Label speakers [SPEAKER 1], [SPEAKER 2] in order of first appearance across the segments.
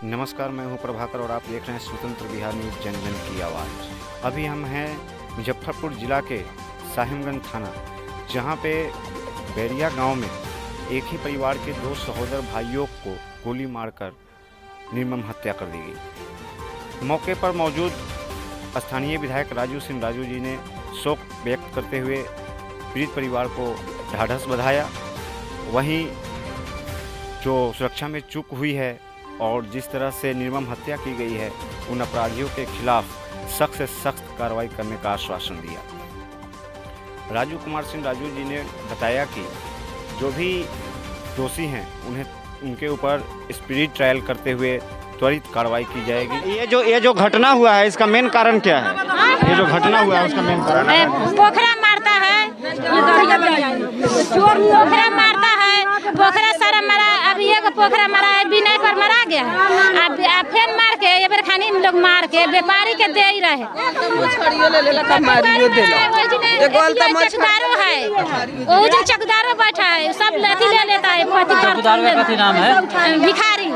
[SPEAKER 1] नमस्कार, मैं हूं प्रभाकर और आप देख रहे हैं स्वतंत्र बिहार न्यूज़ जन जन की आवाज़। अभी हम हैं मुजफ्फरपुर ज़िला के साहिबगंज थाना, जहां पे बैरिया गांव में एक ही परिवार के दो सहोदर भाइयों को गोली मारकर निर्मम हत्या कर दी गई। मौके पर मौजूद स्थानीय विधायक राजू सिंह राजू जी ने शोक व्यक्त करते हुए पीड़ित परिवार को ढाढ़स बधाया। वहीं जो सुरक्षा में चूक हुई है और जिस तरह से निर्मम हत्या की गई है, उन अपराधियों के खिलाफ सख्त से सख्त कार्रवाई करने का आश्वासन दिया। राजू कुमार सिंह राजू जी ने बताया कि जो भी दोषी हैं उन्हें उनके ऊपर स्पिरिट ट्रायल करते हुए त्वरित कार्रवाई की जाएगी।
[SPEAKER 2] ये जो घटना हुआ है, इसका मेन कारण क्या है? ये जो घटना हुआ है उसका मेन कारण
[SPEAKER 3] पोखरा मारता है, पोखरा मारता है, पोखरा सारा मरा। अब ये पोखरा मरा है, बिना पर मरा गया है। अब फिर मार के ये बेर खानी लोग मार के व्यापारी के दे ही रहे। चकदारो है, वो जो चकदारो बैठा है, सब लथी ले लेता है। नाम है भिखारी।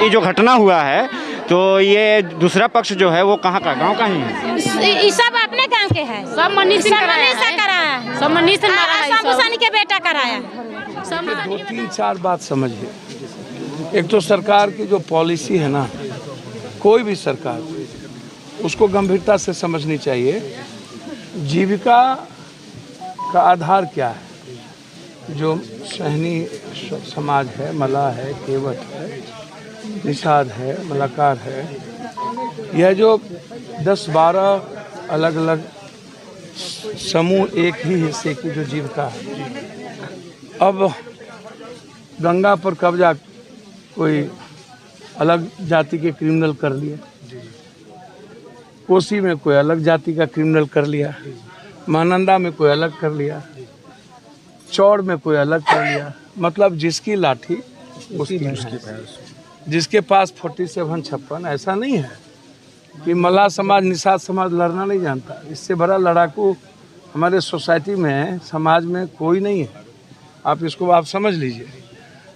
[SPEAKER 2] ये जो घटना हुआ है, तो ये दूसरा पक्ष जो है वो कहाँ का, गांव का ही है?
[SPEAKER 3] ये सब अपने गांव के है। सब मनीष कराया, सब मनीष के बेटा कराया।
[SPEAKER 4] 2-3-4 बात समझिए। एक तो सरकार की जो पॉलिसी है ना, कोई भी सरकार, उसको गंभीरता से समझनी चाहिए। जीविका का आधार क्या है? जो सहनी समाज है, मलाह है, केवट है, निषाद है, मलाकार है, यह जो 10-12 अलग अलग समूह एक ही हिस्से की जो जीविका है। अब गंगा पर कब्जा कोई अलग जाति के क्रिमिनल कर लिए, कोसी में कोई अलग जाति का क्रिमिनल कर लिया, महानंदा में कोई अलग कर लिया, चौड़ में कोई अलग कर लिया। मतलब जिसकी लाठी उसकी, जिसके पास 47-56। ऐसा नहीं है कि मल्लाह समाज निषाद समाज लड़ना नहीं जानता। इससे बड़ा लड़ाकू हमारे सोसाइटी में, समाज में कोई नहीं है। आप समझ लीजिए।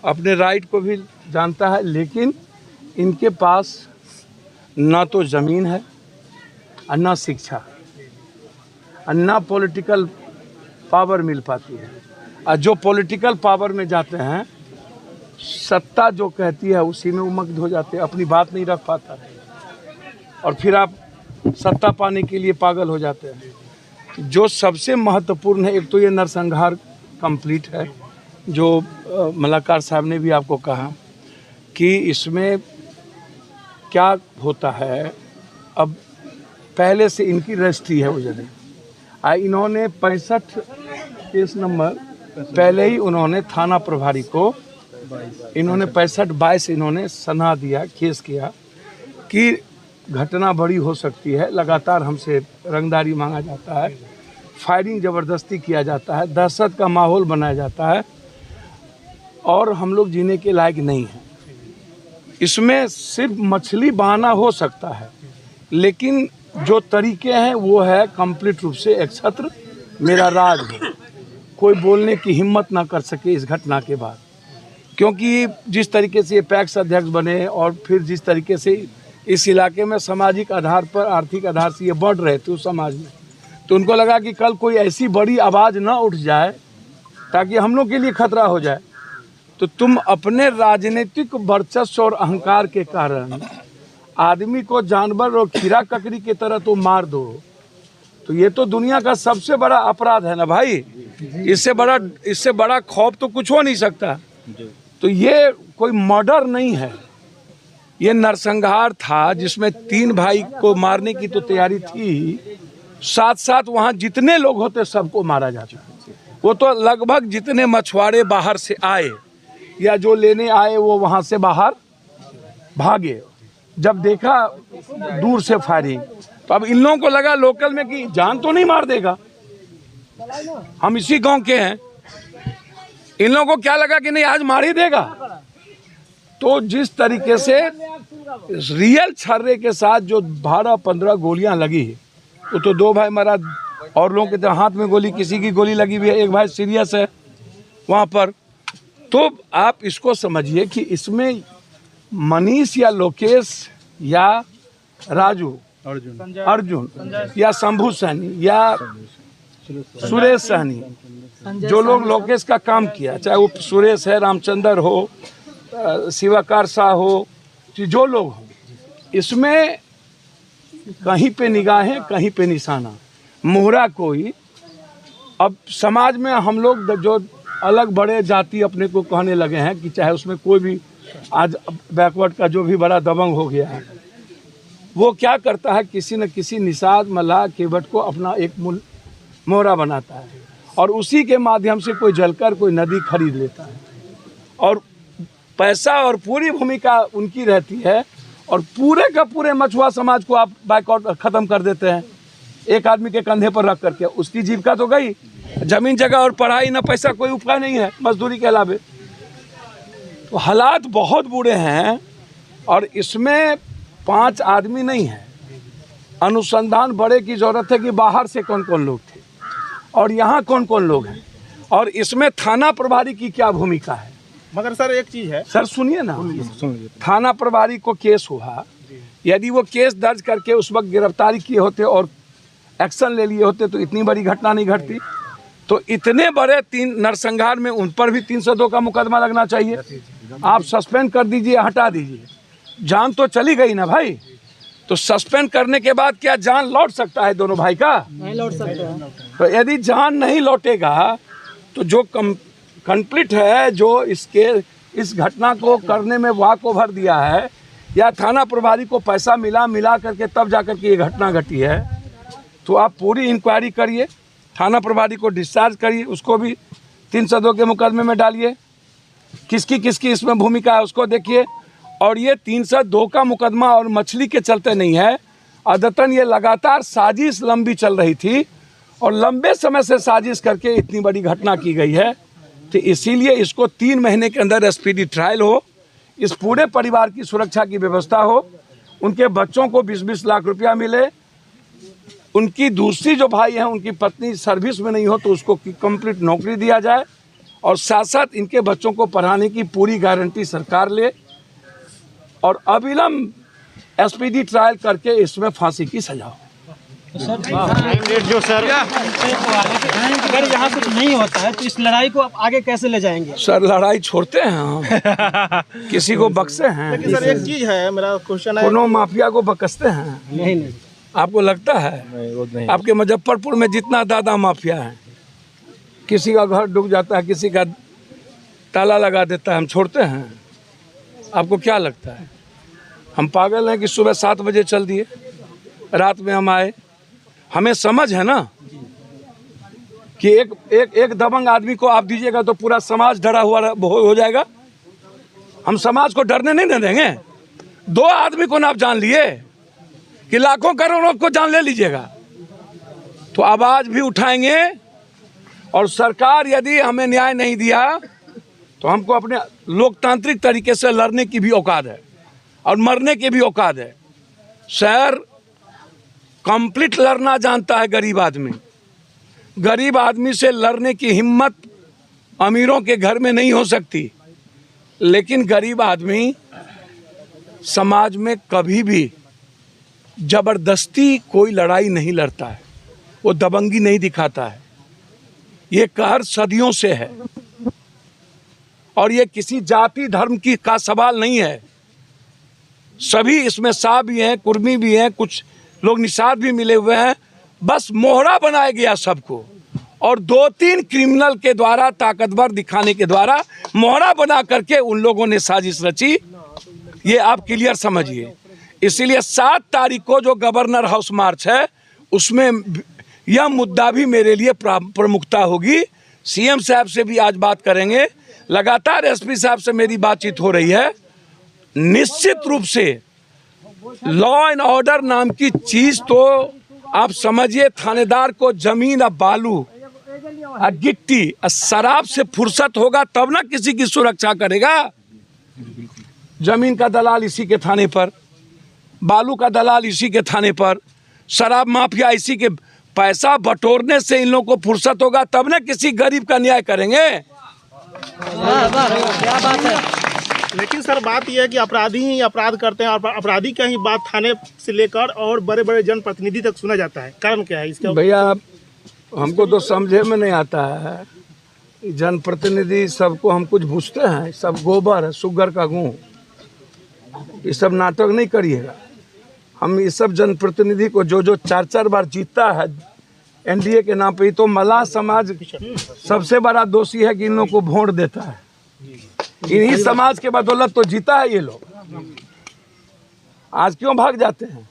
[SPEAKER 4] अपने राइट को भी जानता है, लेकिन इनके पास ना तो ज़मीन है और ना शिक्षा और ना पॉलिटिकल पावर मिल पाती है। और जो पॉलिटिकल पावर में जाते हैं, सत्ता जो कहती है उसी में उमग्न हो जाते हैं, अपनी बात नहीं रख पाता है और फिर आप सत्ता पाने के लिए पागल हो जाते हैं। जो सबसे महत्वपूर्ण है, एक तो ये नरसंहार कंप्लीट है, जो मलाकार साहब ने भी आपको कहा कि इसमें क्या होता है। अब पहले से इनकी रजिस्ट्री है वो जगह, इन्होंने 65 केस नंबर पहले ही उन्होंने थाना प्रभारी को इन्होंने 65-22 इन्होंने सना दिया, केस किया कि घटना बड़ी हो सकती है। लगातार हमसे रंगदारी मांगा जाता है, फायरिंग ज़बरदस्ती किया जाता है, दहशत का माहौल बनाया जाता है और हम लोग जीने के लायक नहीं हैं। इसमें सिर्फ मछली बहाना हो सकता है, लेकिन जो तरीके हैं वो है कंप्लीट रूप से एक छत्र मेरा राज है। कोई बोलने की हिम्मत ना कर सके इस घटना के बाद, क्योंकि जिस तरीके से ये पैक्स अध्यक्ष बने और फिर जिस तरीके से इस इलाके में सामाजिक आधार पर, आर्थिक आधार से ये बढ़ रहे थे उस समाज में, तो उनको लगा कि कल कोई ऐसी बड़ी आवाज़ ना उठ जाए ताकि हम लोग के लिए खतरा हो जाए। तो तुम अपने राजनीतिक वर्चस्व और अहंकार के कारण आदमी को जानवर और खीरा ककड़ी की तरह तो मार दो, तो ये तो दुनिया का सबसे बड़ा अपराध है ना भाई। इससे बड़ा खौफ तो कुछ हो नहीं सकता। तो ये कोई मर्डर नहीं है, ये नरसंहार था जिसमें 3 भाई को मारने की तो तैयारी थी, साथ साथ वहाँ जितने लोग होते सबको मारा जाता। वो तो लगभग जितने मछुआरे बाहर से आए या जो लेने आए वो वहाँ से बाहर भागे। जब देखा दूर से फायरिंग, तो अब इन लोगों को लगा लोकल में कि जान तो नहीं मार देगा, हम इसी गांव के हैं। इन लोगों को क्या लगा कि नहीं आज मार ही देगा। तो जिस तरीके से रियल छर्रे के साथ जो 12-15 गोलियां लगी, वो तो 2 भाई मरा और लोगों के हाथ में गोली, किसी की गोली लगी हुई है, एक भाई सीरियस है वहाँ पर। तो आप इसको समझिए कि इसमें मनीष या लोकेश या राजू अर्जुन या शंभू सहनी या सुरेश सहनी, जो लोग लोकेश का काम किया, चाहे वो सुरेश है, रामचंद्र हो, शिवाकार शाह हो, जो लोग हो, इसमें कहीं पे निगाहें कहीं पे निशाना। मोहरा कोई, अब समाज में हम लोग जो अलग बड़े जाति अपने को कहने लगे हैं कि चाहे उसमें कोई भी आज बैकवर्ड का जो भी बड़ा दबंग हो गया है, वो क्या करता है, किसी न किसी निषाद मल्लाह केवट को अपना एक मोहरा बनाता है और उसी के माध्यम से कोई जलकर कोई नदी खरीद लेता है और पैसा और पूरी भूमिका उनकी रहती है और पूरे का पूरे मछुआ समाज को आप बैकआउट ख़त्म कर देते हैं एक आदमी के कंधे पर रख करके। उसकी जीविका तो गई, जमीन जगह और पढ़ाई ना पैसा, कोई उपाय नहीं है मजदूरी के अलावे। तो हालात बहुत बुरे हैं और इसमें 5 आदमी नहीं है, अनुसंधान बड़े की ज़रूरत है कि बाहर से कौन कौन लोग थे और यहाँ कौन कौन लोग हैं और इसमें थाना प्रभारी की क्या भूमिका है।
[SPEAKER 5] मगर सर एक चीज़ है,
[SPEAKER 4] सर सुनिए ना, थाना प्रभारी को केस हुआ, यदि वो केस दर्ज करके उस वक्त गिरफ्तारी किए होते और एक्शन ले लिए होते तो इतनी बड़ी घटना नहीं घटती। तो इतने बड़े 3 नरसंहार में उन पर भी 302 का मुकदमा लगना चाहिए। आप सस्पेंड कर दीजिए, हटा दीजिए, जान तो चली गई ना भाई। तो सस्पेंड करने के बाद क्या जान लौट सकता है दोनों भाई का?
[SPEAKER 6] नहीं लौट सकता है।
[SPEAKER 4] तो यदि जान नहीं लौटेगा तो जो कंप्लीट है, जो इस घटना को करने में वाक ओवर दिया है या थाना प्रभारी को पैसा मिला करके तब जाकर के ये घटना घटी है, तो आप पूरी इंक्वायरी करिए, थाना प्रभारी को डिस्चार्ज करिए, उसको भी 302 के मुकदमे में डालिए, किसकी इसमें भूमिका है उसको देखिए। और ये 302 का मुकदमा और मछली के चलते नहीं है, अदतन ये लगातार साजिश लंबी चल रही थी और लंबे समय से साजिश करके इतनी बड़ी घटना की गई है। तो इसीलिए इसको 3 महीने के अंदर स्पीडी ट्रायल हो, इस पूरे परिवार की सुरक्षा की व्यवस्था हो, उनके बच्चों को 20-20 लाख रुपया मिले, उनकी दूसरी जो भाई हैं उनकी पत्नी सर्विस में नहीं हो तो उसको कंप्लीट नौकरी दिया जाए और साथ साथ इनके बच्चों को पढ़ाने की पूरी गारंटी सरकार ले और अविलंब एसपीडी ट्रायल करके इसमें फांसी की सजा हो।
[SPEAKER 2] जो सर
[SPEAKER 6] अगर यहाँ कुछ नहीं होता है तो इस लड़ाई को आप आगे कैसे ले जाएंगे?
[SPEAKER 4] सर लड़ाई छोड़ते हैं हम किसी को बख्शे हैं?
[SPEAKER 5] लेकिन सर एक चीज़ है, मेरा क्वेश्चन है,
[SPEAKER 4] कोनो माफिया को बख्शते हैं?
[SPEAKER 6] नहीं।
[SPEAKER 4] आपको लगता है?
[SPEAKER 5] नहीं।
[SPEAKER 4] आपके मुजफ्फरपुर में जितना दादा माफिया है, किसी का घर डूब जाता है, किसी का ताला लगा देता है, हम छोड़ते हैं? आपको क्या लगता है हम पागल हैं कि सुबह 7 बजे चल दिए, रात में हम आए? हमें समझ है ना कि एक दबंग आदमी को आप दीजिएगा तो पूरा समाज डरा हुआ हो जाएगा। हम समाज को डरने नहीं देंगे। 2 आदमी को ना आप जान लिए कि लाखों करोड़ों को जान ले लीजिएगा, तो आवाज भी उठाएंगे। और सरकार यदि हमें न्याय नहीं दिया तो हमको अपने लोकतांत्रिक तरीके से लड़ने की भी औकात है और मरने की भी औकात है। शहर कंप्लीट लड़ना जानता है गरीब आदमी। गरीब आदमी से लड़ने की हिम्मत अमीरों के घर में नहीं हो सकती, लेकिन गरीब आदमी समाज में कभी भी जबरदस्ती कोई लड़ाई नहीं लड़ता है, वो दबंगी नहीं दिखाता है। ये कहर सदियों से है और ये किसी जाति धर्म की का सवाल नहीं है। सभी इसमें शाह भी हैं, कुर्मी भी हैं, कुछ लोग निषाद भी मिले हुए हैं। बस मोहरा बनाया गया सबको और 2-3 क्रिमिनल के द्वारा ताकतवर दिखाने के द्वारा मोहरा बना करके उन लोगों ने साजिश रची। ये आप क्लियर समझिए। इसीलिए 7 तारीख को जो गवर्नर हाउस मार्च है उसमें यह मुद्दा भी मेरे लिए प्रमुखता होगी। सीएम साहब से भी आज बात करेंगे, लगातार एसपी साहब से मेरी बातचीत हो रही है। निश्चित रूप से लॉ एंड ऑर्डर नाम की चीज तो आप समझिए, थानेदार को जमीन और बालू और गिट्टी और शराब से फुर्सत होगा तब ना किसी की सुरक्षा करेगा। जमीन का दलाल इसी के थाने पर, बालू का दलाल इसी के थाने पर, शराब माफिया इसी के, पैसा बटोरने से इन लोगों को फुर्सत होगा तब ना किसी गरीब का न्याय करेंगे।
[SPEAKER 6] क्या बात है।
[SPEAKER 5] लेकिन सर बात यह है कि अपराधी ही अपराध करते हैं और अपराधी का ही बात थाने से लेकर और बड़े बड़े जनप्रतिनिधि तक सुना जाता है। कारण क्या है इसका?
[SPEAKER 4] भैया हमको तो समझे में नहीं आता है। जनप्रतिनिधि सबको हम कुछ पूछते हैं, सब गोबर है, शुगर का गुण, ये सब नाटक नहीं करिएगा। हम इस सब जनप्रतिनिधि को जो 4-4 बार जीतता है एनडीए के नाम पे, तो मल्लाह समाज सबसे बड़ा दोषी है कि इन लोगों को वोट देता है। इन्हीं समाज के बदौलत तो जीता है ये लोग। आज क्यों भाग जाते हैं?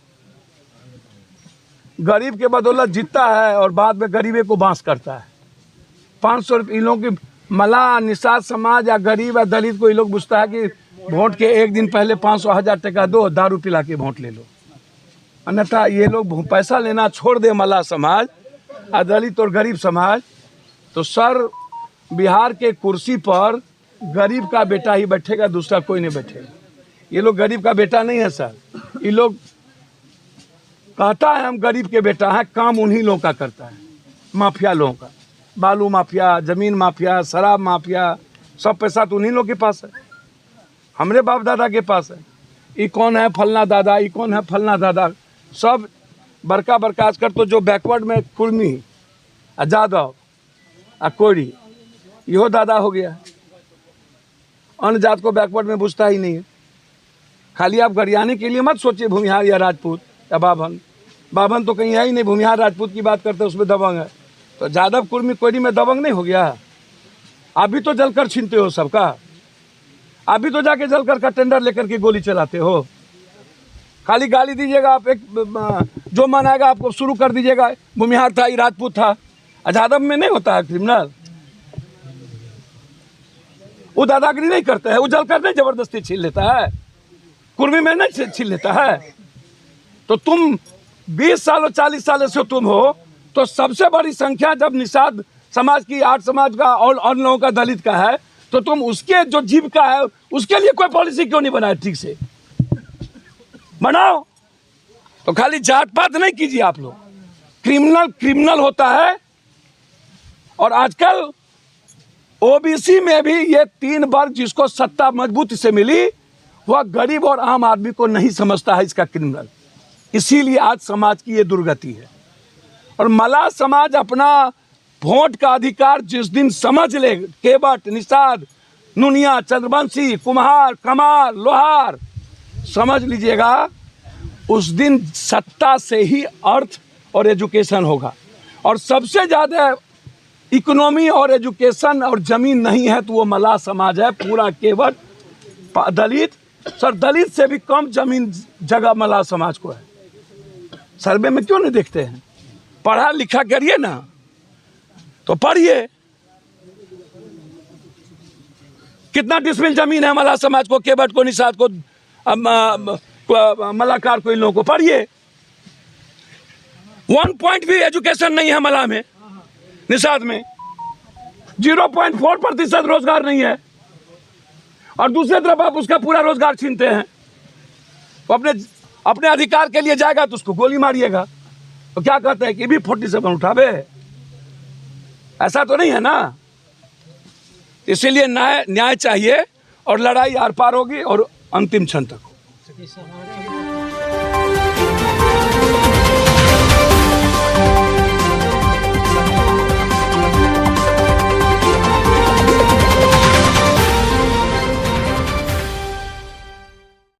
[SPEAKER 4] गरीब के बदौलत जीतता है और बाद में गरीबे को बांस करता है। 500 रुपये इन लोगों की मल्लाह निषाद समाज या गरीब या दलित को ये लोग पूछता है कि वोट के एक दिन पहले 500,000 टका दो, दारू पिला के वोट ले लो। अन्यथा ये लोग पैसा लेना छोड़ दे मल्लाह समाज और दलित और गरीब समाज, तो सर बिहार के कुर्सी पर गरीब का बेटा ही बैठेगा, दूसरा कोई नहीं बैठेगा। ये लोग गरीब का बेटा नहीं है सर, ये लोग कहता है हम गरीब के बेटा हैं, काम उन्हीं लोगों का करता है, माफिया लोगों का। बालू माफिया, जमीन माफिया, शराब माफिया, सब पैसा तो उन्हीं लोगों के पास है, हमरे बाप दादा के पास है। ये कौन है फलना दादा, ये कौन है फलना दादा, सब बड़का बड़का आजकल तो जो बैकवर्ड में कुर्मी जादव कोड़ी, यो दादा हो गया। अन्य जात को बैकवर्ड में बुझता ही नहीं है। खाली आप गरियाने के लिए मत सोचिए भूमिहार या राजपूत या बाभन। बाभन तो कहीं है ही नहीं, भूमिहार राजपूत की बात करते हैं उसमें दबंग है। तो जादव कुर्मी कोड़ी में दबंग नहीं हो गया? आप भी तो जलकर छीनते हो सबका, आप भी तो जाके जलकर का टेंडर लेकर के गोली चलाते हो। खाली गाली दीजिएगा आप, एक जो मन आएगा आपको शुरू कर दीजिएगा। भूमिहार था, ये राजपूत था, जादव में नहीं होता है क्रिमिनल। वो दादागिरी नहीं करता है, वो जलकर नहीं जबरदस्ती छीन लेता है, कुर्मी में नहीं छीन लेता है। तो तुम 20 साल और 40 साल से तुम हो, तो सबसे बड़ी संख्या जब निषाद समाज की, 8 समाज का और अन्य लोगों का, दलित का है, तो तुम उसके जो जीविका है उसके लिए कोई पॉलिसी क्यों नहीं बनाए? ठीक से बनाओ। तो खाली जात पात नहीं कीजिए आप लोग। क्रिमिनल क्रिमिनल होता है। और आजकल ओबीसी में भी ये 3 वर्ग जिसको सत्ता मजबूती से मिली, वह गरीब और आम आदमी को नहीं समझता है इसका क्रिमिनल। इसीलिए आज समाज की ये दुर्गति है। और मल्लाह समाज अपना वोट का अधिकार जिस दिन समझ ले, केवट, निषाद, नुनिया, चंद्रवंशी, कुम्हार, कमार, लोहार, समझ लीजिएगा उस दिन सत्ता से ही अर्थ और एजुकेशन होगा। और सबसे ज़्यादा इकोनॉमी और एजुकेशन और ज़मीन नहीं है तो वो मल्लाह समाज है। पूरा केवट, दलित, सर दलित से भी कम ज़मीन जगह मल्लाह समाज को है। सर्वे में क्यों नहीं देखते हैं? पढ़ा लिखा करिए ना, तो पढ़िए। कितना डिसमिल जमीन है मल्लाह समाज को, केवट को, निषाद को, मल्लाकार को, इन लोगों को पढ़िए। 1 पॉइंट भी एजुकेशन नहीं है मल्लाह में, निषाद में 0.4% रोजगार नहीं है। और दूसरी तरफ आप उसका पूरा रोजगार छीनते हैं। तो अपने अधिकार के लिए जाएगा तो उसको गोली मारिएगा। तो क्या कहते हैं कि भी 47 उठावे? ऐसा तो नहीं है ना। इसीलिए न्याय चाहिए और लड़ाई आर पार होगी और अंतिम क्षण तक।